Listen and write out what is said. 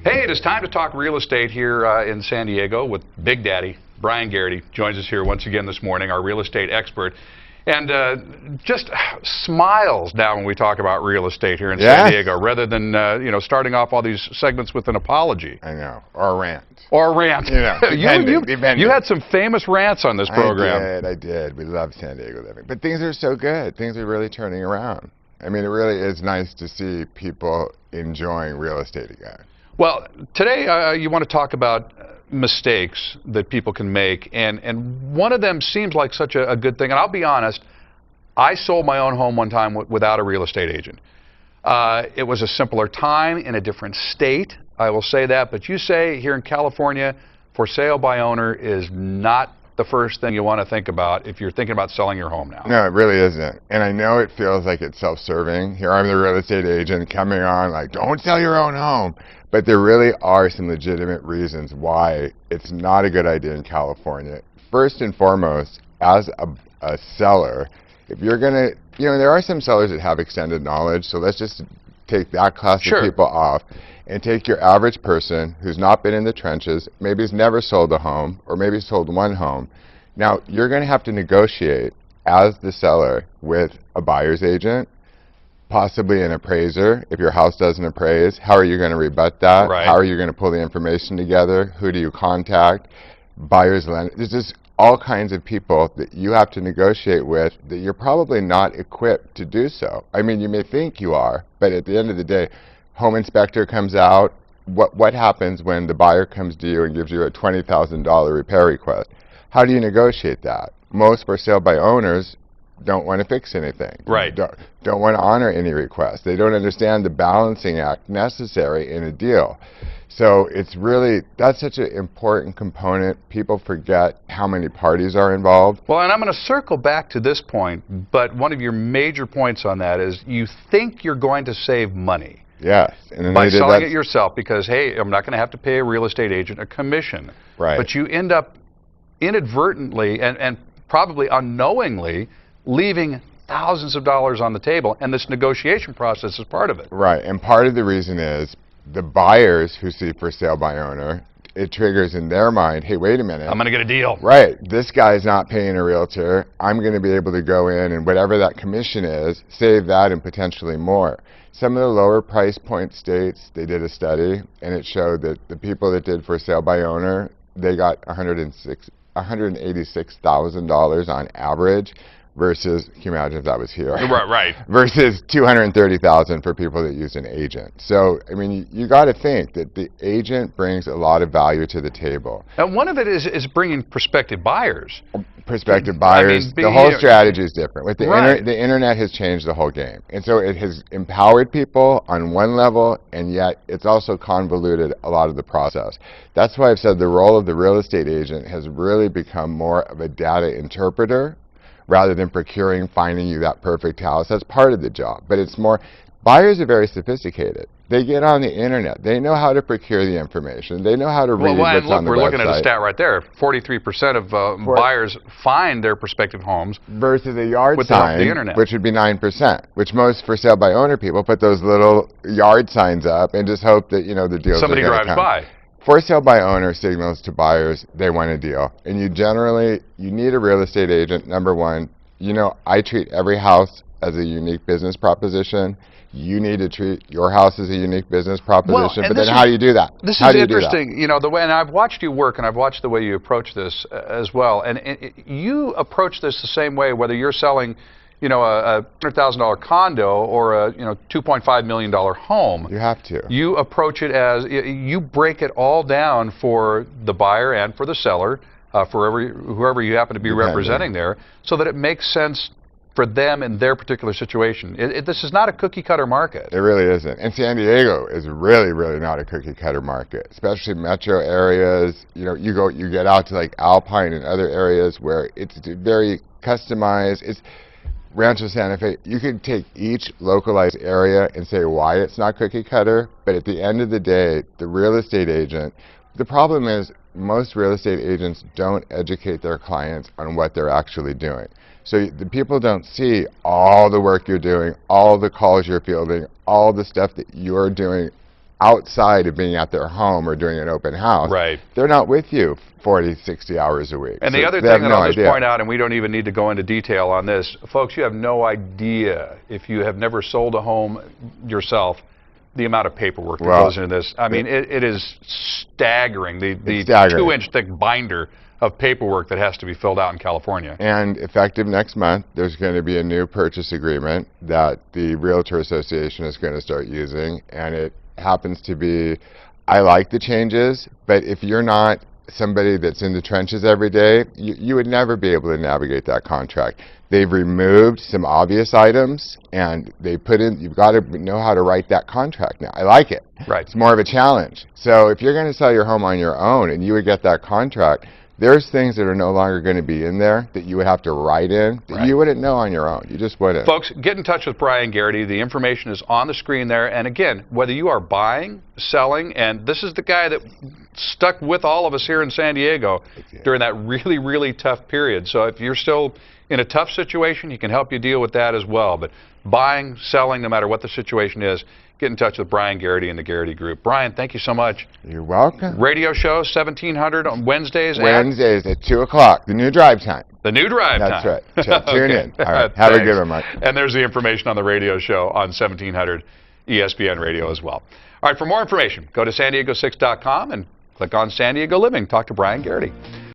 Hey, it is time to talk real estate here in San Diego with Big Daddy. Brian Garrity joins us here once again this morning, our real estate expert. And just smiles now when we talk about real estate here in San Diego, rather than starting off all these segments with an apology. I know, or a rant. Or a rant. You had some famous rants on this program. I did. We love San Diego living. But things are so good. Things are really turning around. I mean, it really is nice to see people enjoying real estate again. Well, today you want to talk about mistakes that people can make, and one of them seems like such a good thing. And I'll be honest, I sold my own home one time without a real estate agent. It was a simpler time in a different state, I will say that. But you say here in California, for sale by owner is not the first thing you want to think about if you're thinking about selling your home now. No, it really isn't. And I know it feels like it's self-serving. Here I'm the real estate agent coming on like, don't sell your own home. But there really are some legitimate reasons why it's not a good idea in California. First and foremost, as a seller, if you're going to, there are some sellers that have extended knowledge, so let's just take that class of people off and take your average person who's not been in the trenches, maybe has never sold a home, or maybe sold one home. Now, you're going to have to negotiate as the seller with a buyer's agent, possibly an appraiser. If your house doesn't appraise, how are you going to rebut that? Right. How are you going to pull the information together? Who do you contact? Buyers, lenders. There's just all kinds of people that you have to negotiate with that you're probably not equipped to do so. I mean, you may think you are, but at the end of the day, home inspector comes out. What happens when the buyer comes to you and gives you a $20,000 repair request? How do you negotiate that? Most for sale by owners don't want to fix anything. Right. Don't want to honor any requests. They don't understand the balancing act necessary in a deal. So it's really, that's such an important component. People forget how many parties are involved. Well, and I'm going to circle back to this point, but one of your major points on that is you think you're going to save money. Yes. And by selling it yourself because, hey, I'm not going to have to pay a real estate agent a commission. Right. But you end up inadvertently and probably unknowingly leaving thousands of dollars on the table, and this negotiation process is part of it. Right, and part of the reason is the buyers who see for sale by owner, it triggers in their mind, hey, wait a minute. I'm going to get a deal. Right, this guy's not paying a realtor. I'm going to be able to go in and whatever that commission is, save that and potentially more. Some of the lower price point states, they did a study, and it showed that the people that did for sale by owner, they got $186,000 on average. Versus, can you imagine if that was here? Right. Versus $230,000 for people that use an agent. So, I mean, you got to think that the agent brings a lot of value to the table. And one of it is bringing prospective buyers. Prospective buyers. The whole strategy is different. With the internet has changed the whole game, and so it has empowered people on one level, and yet it's also convoluted a lot of the process. That's why I've said the role of the real estate agent has really become more of a data interpreter, rather than procuring, finding you that perfect house. That's part of the job, but it's more, buyers are very sophisticated. They get on the internet. They know how to procure the information. They know how to read what's on the website. We're looking at a stat right there. 43% of buyers find their prospective homes versus a yard sign, the internet, which would be 9%, which most for sale by owner people put those little yard signs up and just hope that, the deals somebody drives by. For sale by owner signals to buyers they want a deal. And you need a real estate agent, number one. I treat every house as a unique business proposition. You need to treat your house as a unique business proposition. But then how do you do that? This is interesting. The way, and I've watched you work, and I've watched the way you approach this as well. And you approach this the same way, whether you're selling a $100,000 condo or a $2.5 million home. You have to. You approach it as you break it all down for the buyer and for the seller, for whoever you happen to be representing there, so that it makes sense for them in their particular situation. This is not a cookie cutter market. It really isn't. And San Diego is really, really not a cookie cutter market, especially metro areas. You get out to like Alpine and other areas where it's very customized. It's Rancho Santa Fe. You could take each localized area and say why it's not cookie cutter, but at the end of the day, the real estate agent, the problem is most real estate agents don't educate their clients on what they're actually doing. So the people don't see all the work you're doing, all the calls you're fielding, all the stuff that you're doing outside of being at their home or doing an open house, Right. they're not with you 40, 60 hours a week. And So the other they thing have that no I'll just idea. point out, and we don't even need to go into detail on this, folks, you have no idea, if you have never sold a home yourself, the amount of paperwork that goes into this. I mean, it is staggering, the staggering. 2-inch thick binder of paperwork that has to be filled out in California. And effective next month, there's going to be a new purchase agreement that the Realtor Association is going to start using, and it happens to be, I like the changes, but if you're not somebody that's in the trenches every day, you would never be able to navigate that contract. They've removed some obvious items, and they put in, you've got to know how to write that contract now. I like it. Right. It's more of a challenge. So if you're going to sell your home on your own and you would get that contract, there's things that are no longer going to be in there that you would have to write in that you wouldn't know on your own. You just wouldn't. Folks, get in touch with Brian Garrity. The information is on the screen there. And again, whether you are buying, selling, and this is the guy that stuck with all of us here in San Diego during that really, really tough period. So if you're still in a tough situation, he can help you deal with that as well. But buying, selling, no matter what the situation is, get in touch with Brian Garrity and the Garrity Group. Brian, thank you so much. You're welcome. Radio show, 1700 on Wednesdays. Wednesdays at 2 o'clock, the new drive time. The new drive time. That's right. Tune in. All right. Have Thanks. a good one, Mike. And there's the information on the radio show on 1700 ESPN Radio as well. All right, for more information, go to SanDiego6.com and click on San Diego Living. Talk to Brian Garrity.